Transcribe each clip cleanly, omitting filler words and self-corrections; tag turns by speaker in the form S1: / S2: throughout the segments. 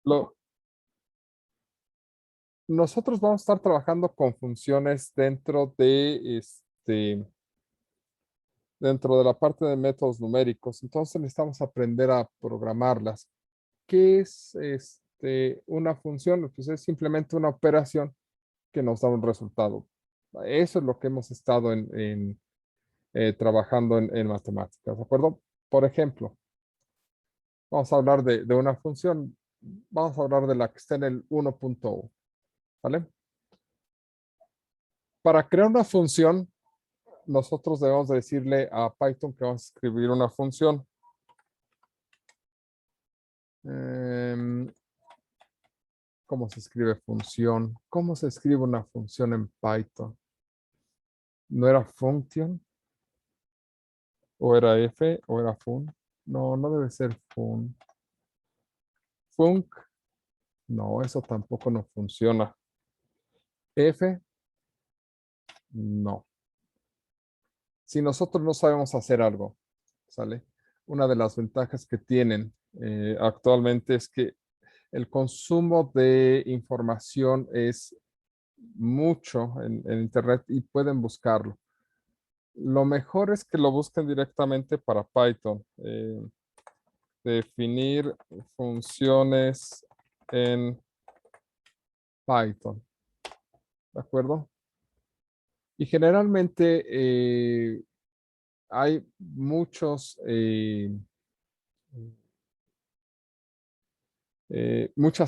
S1: Lo, nosotros vamos a estar trabajando con funciones dentro de la parte de métodos numéricos. Entonces necesitamos aprender a programarlas. ¿Qué es una función? Pues es simplemente una operación que nos da un resultado. Eso es lo que hemos estado trabajando en matemáticas, ¿de acuerdo? Por ejemplo, vamos a hablar de una función. Vamos a hablar de la que está en el 1.1, ¿vale? Para crear una función, nosotros debemos decirle a Python que vamos a escribir una función. ¿Cómo se escribe función? ¿Cómo se escribe una función en Python? ¿No era function? ¿O era f? ¿O era fun? No, no debe ser fun. Func. No, eso tampoco no funciona. F. No. Si nosotros no sabemos hacer algo, ¿sale? Una de las ventajas que tienen actualmente es que el consumo de información es mucho en Internet y pueden buscarlo. Lo mejor es que lo busquen directamente para Python. Definir funciones en Python. ¿De acuerdo? Y generalmente hay muchas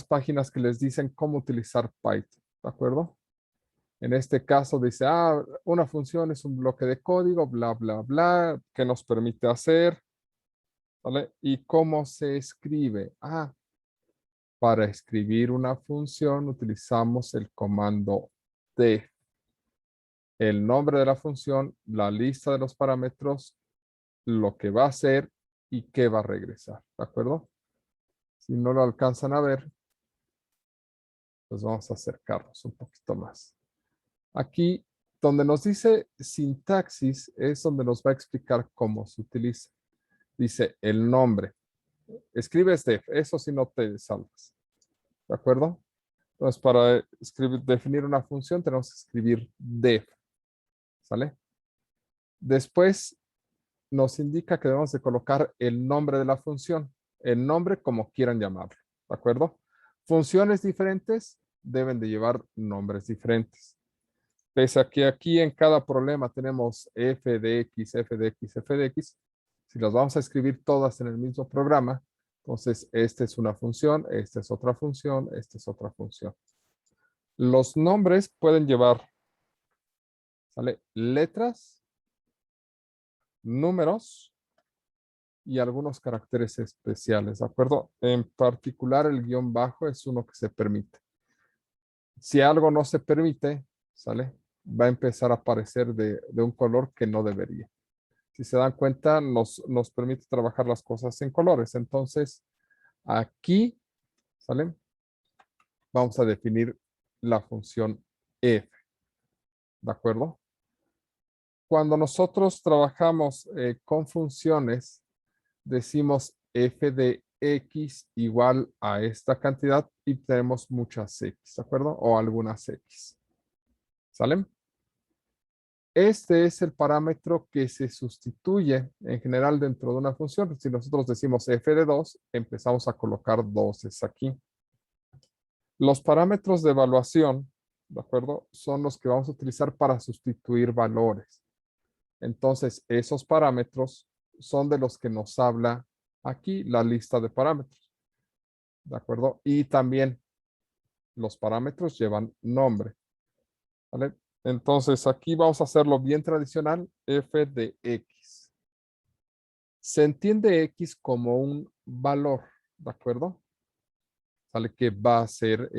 S1: páginas que les dicen cómo utilizar Python. ¿De acuerdo? En este caso dice, una función es un bloque de código, bla, bla, bla, que nos permite hacer, ¿vale? ¿Y cómo se escribe? Para escribir una función utilizamos el comando def. El nombre de la función, la lista de los parámetros, lo que va a hacer y qué va a regresar, ¿de acuerdo? Si no lo alcanzan a ver, pues vamos a acercarnos un poquito más. Aquí, donde nos dice sintaxis, es donde nos va a explicar cómo se utiliza. Dice el nombre. Escribes def, eso si no te salvas. ¿De acuerdo? Entonces, para definir una función, tenemos que escribir def. ¿Sale? Después, nos indica que debemos de colocar el nombre de la función. El nombre como quieran llamarlo. ¿De acuerdo? Funciones diferentes deben de llevar nombres diferentes. Pese a que aquí en cada problema tenemos f de x, f de x, f de x, si las vamos a escribir todas en el mismo programa, entonces esta es una función, esta es otra función, esta es otra función. Los nombres pueden llevar, ¿sale? Letras, números y algunos caracteres especiales, ¿de acuerdo? En particular el guión bajo es uno que se permite. Si algo no se permite, ¿sale? Va a empezar a aparecer de un color que no debería. Si se dan cuenta, nos permite trabajar las cosas en colores. Entonces, aquí, ¿sale? Vamos a definir la función f, ¿de acuerdo? Cuando nosotros trabajamos con funciones, decimos f de x igual a esta cantidad y tenemos muchas x, ¿de acuerdo? O algunas x, ¿sale? Este es el parámetro que se sustituye en general dentro de una función. Si nosotros decimos f de 2, empezamos a colocar 2 aquí. Los parámetros de evaluación, ¿de acuerdo? Son los que vamos a utilizar para sustituir valores. Entonces, esos parámetros son de los que nos habla aquí la lista de parámetros. ¿De acuerdo? Y también los parámetros llevan nombre. ¿Vale? Entonces, aquí vamos a hacerlo bien tradicional, f de x. Se entiende x como un valor, ¿de acuerdo? ¿Sale? Que va a ser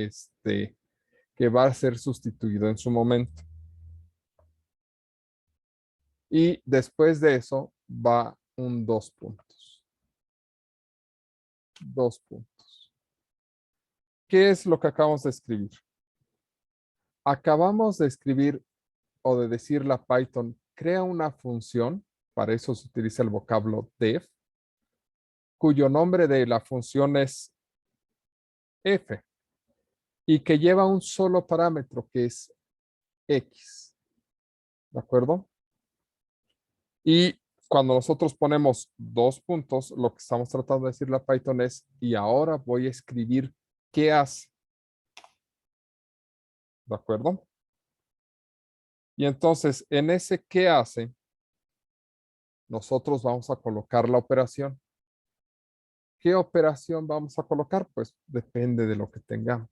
S1: que va a ser sustituido en su momento. Y después de eso va un 2 puntos. 2 puntos. ¿Qué es lo que acabamos de escribir? Acabamos de escribir o de decirle a Python, crea una función, para eso se utiliza el vocablo def, cuyo nombre de la función es f y que lleva un solo parámetro que es x. ¿De acuerdo? Y cuando nosotros ponemos dos puntos, lo que estamos tratando de decirle a Python es, y ahora voy a escribir qué hace. ¿De acuerdo? Y entonces, en ese qué hace, nosotros vamos a colocar la operación. ¿Qué operación vamos a colocar? Pues depende de lo que tengamos.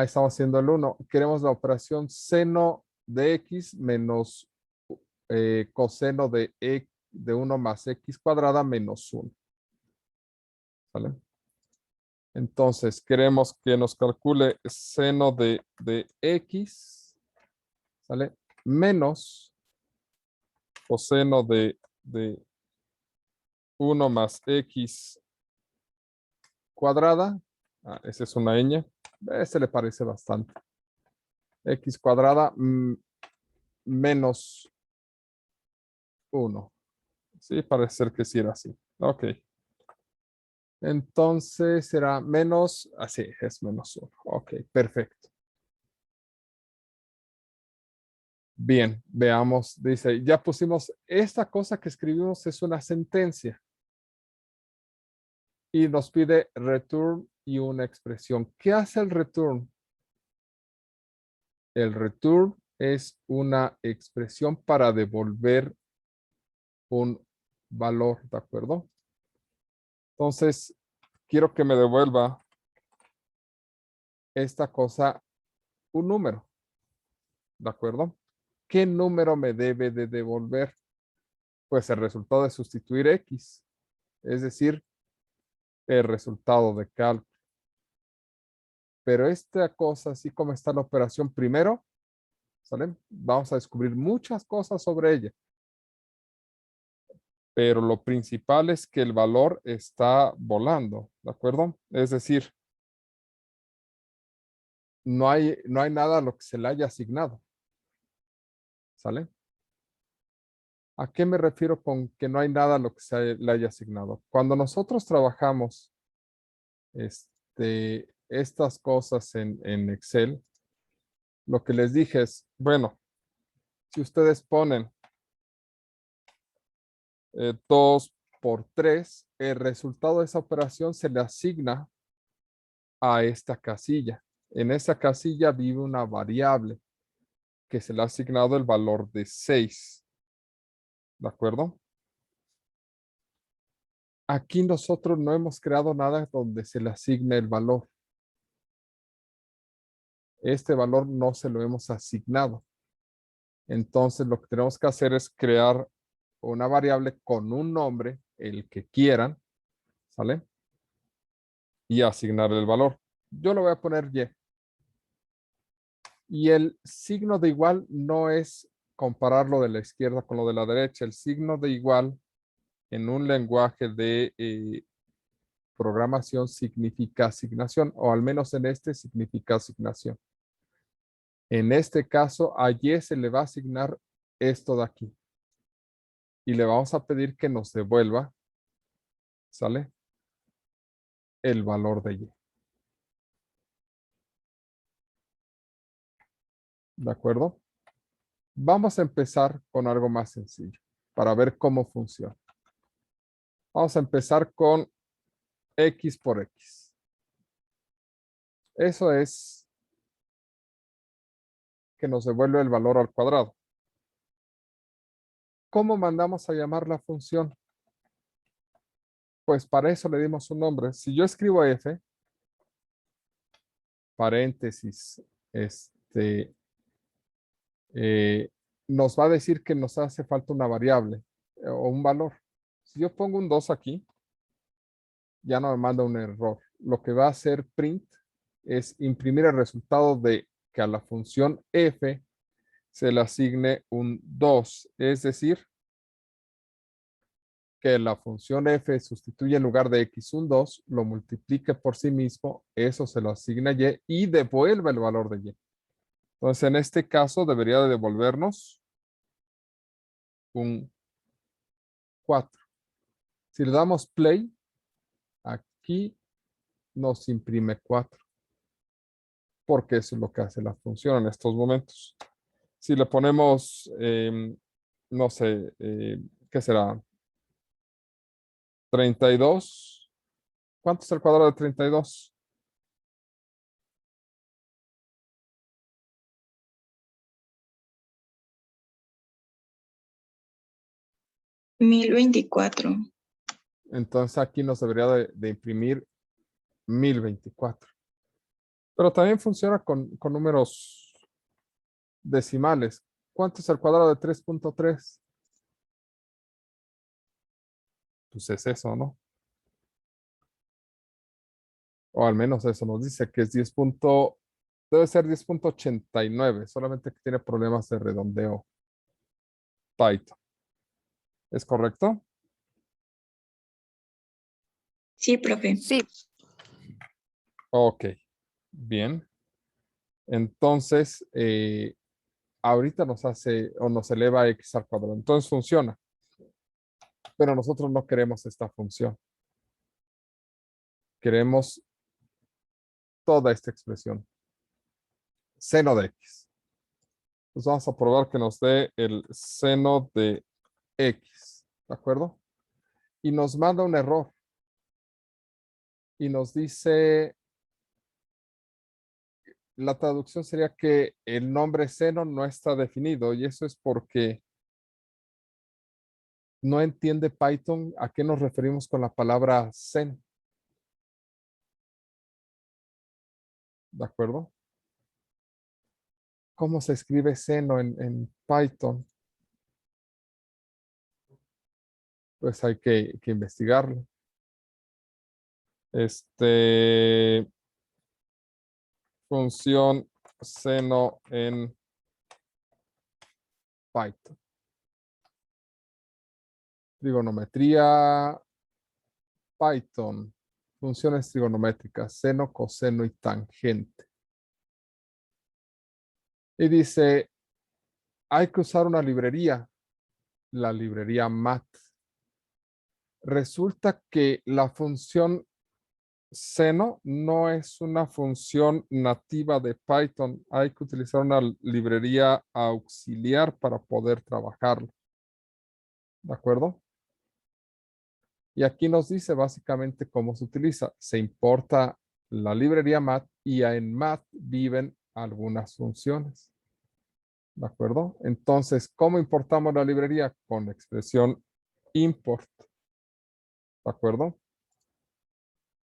S1: Estamos haciendo el 1. Queremos la operación seno de x menos coseno de 1 más x cuadrada menos 1. ¿Vale? Entonces, queremos que nos calcule seno de x, ¿sale? Menos coseno de 1 más x cuadrada. Esa es una ñ. Ese le parece bastante. X cuadrada menos 1. Sí, parece ser que sí era así. Ok. Entonces será menos, así es menos 1. Ok, perfecto. Bien, veamos, dice, ya pusimos, esta cosa que escribimos es una sentencia. Y nos pide return y una expresión. ¿Qué hace el return? El return es una expresión para devolver un valor, ¿de acuerdo? Entonces, quiero que me devuelva esta cosa un número, ¿de acuerdo? ¿Qué número me debe de devolver? Pues el resultado de sustituir X, es decir, el resultado de cálculo. Pero esta cosa, así como está la operación primero, ¿sale? Vamos a descubrir muchas cosas sobre ella. Pero lo principal es que el valor está volando, ¿de acuerdo? Es decir, no hay nada a lo que se le haya asignado, ¿sale? ¿A qué me refiero con que no hay nada a lo que se le haya asignado? Cuando nosotros trabajamos estas cosas en Excel, lo que les dije es, bueno, si ustedes ponen 2 por 3, el resultado de esa operación se le asigna a esta casilla. En esa casilla vive una variable que se le ha asignado el valor de 6. ¿De acuerdo? Aquí nosotros no hemos creado nada donde se le asigne el valor. Este valor no se lo hemos asignado. Entonces lo que tenemos que hacer es crear una variable con un nombre, el que quieran, ¿sale? Y asignar el valor. Yo le voy a poner Y. Y el signo de igual no es comparar lo de la izquierda con lo de la derecha. El signo de igual en un lenguaje de programación significa asignación, o al menos en este significa asignación. En este caso, a Y se le va a asignar esto de aquí. Y le vamos a pedir que nos devuelva, ¿sale? El valor de Y. ¿De acuerdo? Vamos a empezar con algo más sencillo para ver cómo funciona. Vamos a empezar con X por X. Eso es que nos devuelve el valor al cuadrado. ¿Cómo mandamos a llamar la función? Pues para eso le dimos un nombre. Si yo escribo f, paréntesis, nos va a decir que nos hace falta una variable o un valor. Si yo pongo un 2 aquí, ya no me manda un error. Lo que va a hacer print es imprimir el resultado de que a la función f se le asigne un 2, es decir, que la función f sustituye en lugar de x un 2, lo multiplique por sí mismo, eso se lo asigna y y devuelve el valor de y. Entonces, en este caso, debería de devolvernos un 4. Si le damos play, aquí nos imprime 4. Porque eso es lo que hace la función en estos momentos. Si le ponemos, no sé, ¿qué será? 32. ¿Cuánto es el cuadrado de 32?
S2: 1024.
S1: Entonces aquí nos debería de imprimir 1024. Pero también funciona con números decimales. ¿Cuánto es el cuadrado de 3.3? Pues es eso, ¿no? O al menos eso nos dice que es 10. Debe ser 10.89, solamente que tiene problemas de redondeo Python. ¿Es correcto?
S2: Sí, profe.
S3: Sí,
S1: Ok, bien. Entonces, ahorita nos hace o nos eleva a x al cuadrado. Entonces funciona, pero nosotros no queremos esta función. Queremos toda esta expresión. Seno de x. Pues vamos a probar que nos dé el seno de x. ¿De acuerdo? Y nos manda un error. Y nos dice, la traducción sería que el nombre seno no está definido. Y eso es porque no entiende Python a qué nos referimos con la palabra sen. ¿De acuerdo? ¿Cómo se escribe seno en Python? Pues hay que investigarlo. Función seno en Python. Trigonometría Python. Funciones trigonométricas, seno, coseno y tangente. Y dice, hay que usar una librería, la librería mat. Resulta que la función seno no es una función nativa de Python. Hay que utilizar una librería auxiliar para poder trabajarlo. ¿De acuerdo? Y aquí nos dice básicamente cómo se utiliza. Se importa la librería mat y en mat viven algunas funciones. ¿De acuerdo? Entonces, ¿cómo importamos la librería? Con la expresión import. ¿De acuerdo?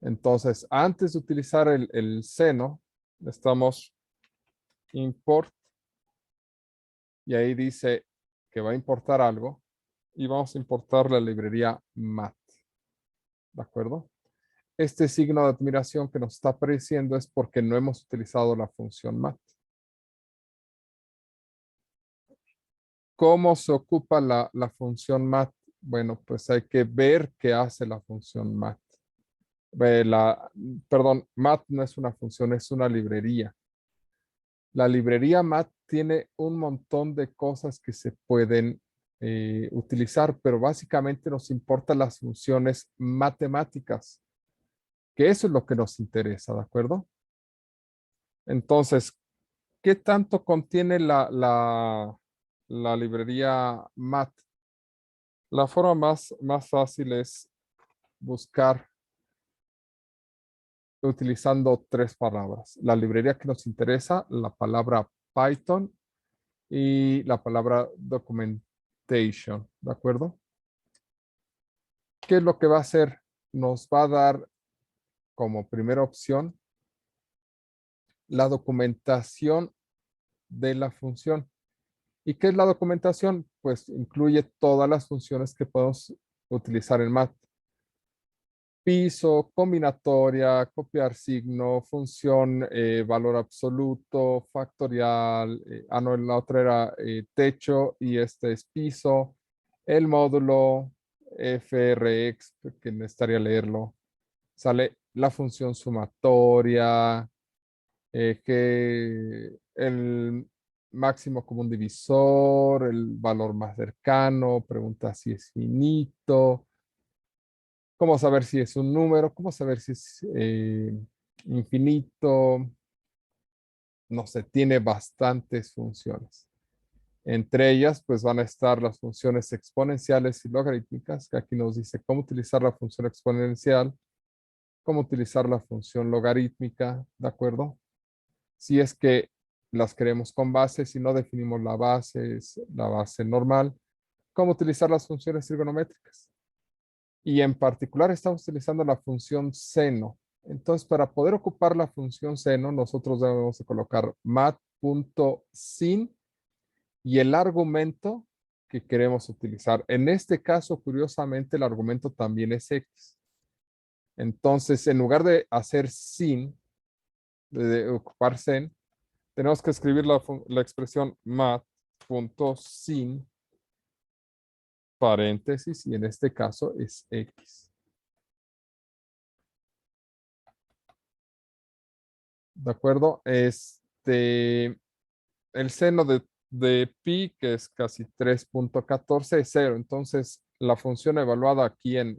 S1: Entonces, antes de utilizar el seno, estamos import y ahí dice que va a importar algo y vamos a importar la librería mat. ¿De acuerdo? Este signo de admiración que nos está apareciendo es porque no hemos utilizado la función mat. ¿Cómo se ocupa la función mat? Bueno, pues hay que ver qué hace la función mat. Perdón, mat no es una función, es una librería. La librería mat tiene un montón de cosas que se pueden utilizar, pero básicamente nos importan las funciones matemáticas, que eso es lo que nos interesa, ¿de acuerdo? Entonces, ¿qué tanto contiene la librería mat? La forma más fácil es buscar utilizando 3 palabras. La librería que nos interesa, la palabra Python y la palabra documentation, ¿de acuerdo? ¿Qué es lo que va a hacer? Nos va a dar como primera opción la documentación de la función. ¿Y qué es la documentación? Pues incluye todas las funciones que podemos utilizar en Math. Piso, combinatoria, copiar signo, función, valor absoluto, factorial, no, la otra era techo y este es piso, el módulo, frx, que necesitaría leerlo, sale la función sumatoria, que el máximo común divisor, el valor más cercano, pregunta si es finito, ¿Cómo saber si es un número? ¿Cómo saber si es infinito? No sé, tiene bastantes funciones. Entre ellas, pues van a estar las funciones exponenciales y logarítmicas, que aquí nos dice cómo utilizar la función exponencial, cómo utilizar la función logarítmica, ¿de acuerdo? Si es que las queremos con base, si no definimos la base, es la base normal, cómo utilizar las funciones trigonométricas. Y en particular estamos utilizando la función seno. Entonces, para poder ocupar la función seno, nosotros debemos de colocar mat.sin y el argumento que queremos utilizar. En este caso, curiosamente, el argumento también es x. Entonces, en lugar de hacer sin, de ocupar sen, tenemos que escribir la expresión mat.sin paréntesis y en este caso es x. ¿De acuerdo? El seno de pi, que es casi 3.14, es 0. Entonces, la función evaluada aquí en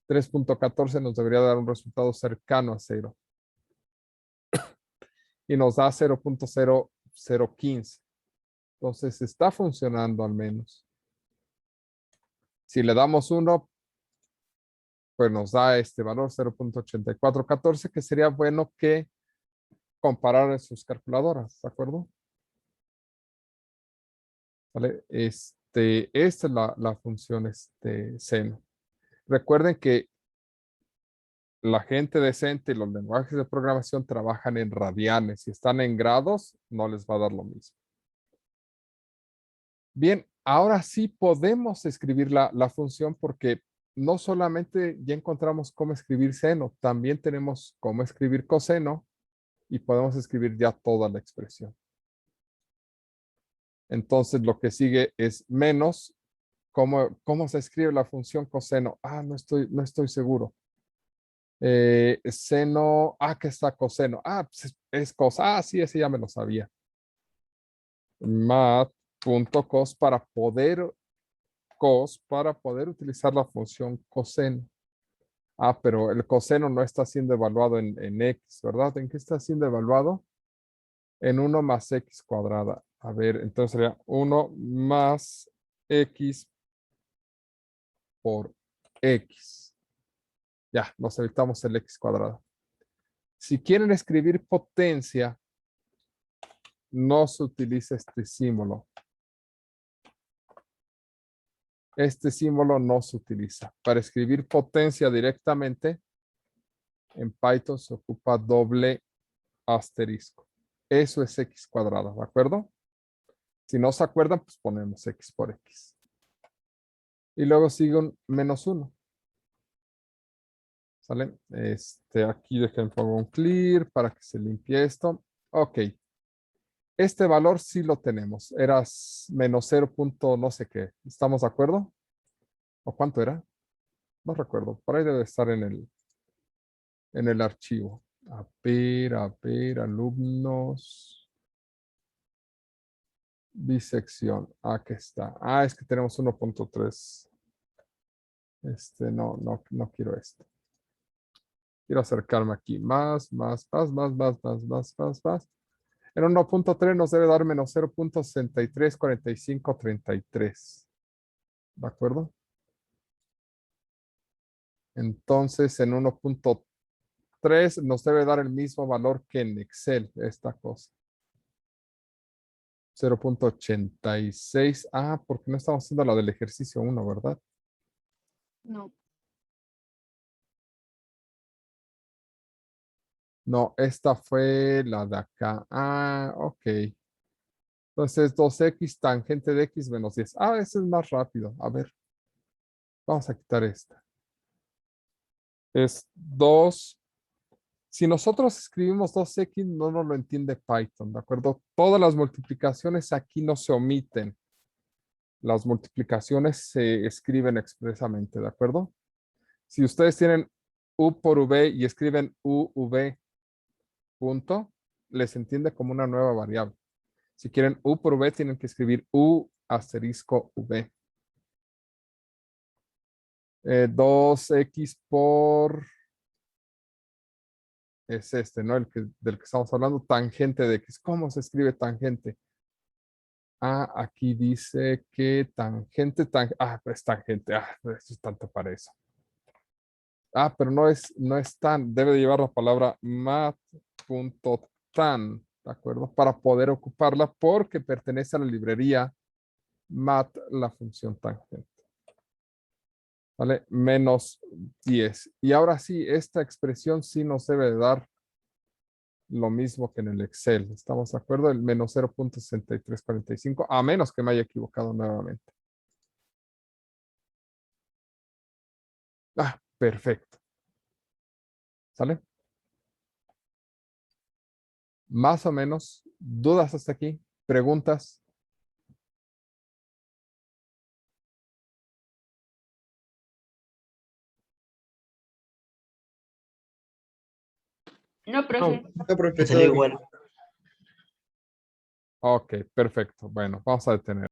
S1: 3.14 nos debería dar un resultado cercano a 0. Y nos da 0.0015. Entonces, está funcionando al menos. Si le damos 1, pues nos da este valor 0.8414, que sería bueno que comparar en sus calculadoras, ¿de acuerdo? ¿Vale? Esta es la función seno. Recuerden que la gente decente y los lenguajes de programación trabajan en radianes. Si están en grados, no les va a dar lo mismo. Bien, ahora sí podemos escribir la función porque no solamente ya encontramos cómo escribir seno, también tenemos cómo escribir coseno y podemos escribir ya toda la expresión. Entonces lo que sigue es menos. ¿Cómo se escribe la función coseno? No estoy seguro. Seno, que está coseno. Pues es cos. Sí, ese ya me lo sabía. Mat.cos para poder utilizar la función coseno. Pero el coseno no está siendo evaluado en x, ¿verdad? ¿En qué está siendo evaluado? En 1 más x cuadrada. A ver, entonces sería 1 más x por x. Ya, nos evitamos el x cuadrado. Si quieren escribir potencia, no se utiliza este símbolo. Este símbolo no se utiliza. Para escribir potencia directamente, en Python se ocupa doble asterisco. Eso es x cuadrado, ¿de acuerdo? Si no se acuerdan, pues ponemos x por x. Y luego sigue un menos 1. ¿Sale? Aquí dejen pongo un clear para que se limpie esto. Ok. Este valor sí lo tenemos. Era menos 0. No sé qué. ¿Estamos de acuerdo? ¿O cuánto era? No recuerdo. Por ahí debe estar en el archivo. A ver, alumnos. Disección. Aquí está. Es que tenemos 1.3. No quiero esto. Quiero acercarme aquí. Más. En 1.3 nos debe dar menos 0.634533. ¿De acuerdo? Entonces, en 1.3 nos debe dar el mismo valor que en Excel, esta cosa. 0.86. Porque no estamos haciendo la del ejercicio 1, ¿verdad?
S2: No.
S1: No, esta fue la de acá. Ok. Entonces, 2x tangente de x menos 10. Ese es más rápido. A ver, vamos a quitar esta. Es 2. Si nosotros escribimos 2x, no nos lo entiende Python, ¿de acuerdo? Todas las multiplicaciones aquí no se omiten. Las multiplicaciones se escriben expresamente, ¿de acuerdo? Si ustedes tienen u por v y escriben uv punto, les entiende como una nueva variable. Si quieren u por v, tienen que escribir u asterisco v. 2x por... Es este, ¿no? Del que estamos hablando, tangente de x. ¿Cómo se escribe tangente? Ah, aquí dice que tangente, pues tangente. Esto es tanto para eso. Pero no es tan, debe de llevar la palabra mat.tan, ¿de acuerdo? Para poder ocuparla porque pertenece a la librería mat, la función tangente. ¿Vale? Menos 10. Y ahora sí, esta expresión sí nos debe de dar lo mismo que en el Excel. ¿Estamos de acuerdo? El menos 0.6345, a menos que me haya equivocado nuevamente. Perfecto. ¿Sale? Más o menos. ¿Dudas hasta aquí? ¿Preguntas?
S2: No, profe.
S3: No,
S4: Me
S3: profesor.
S4: salió igual.
S1: Ok, perfecto. Bueno, vamos a detener.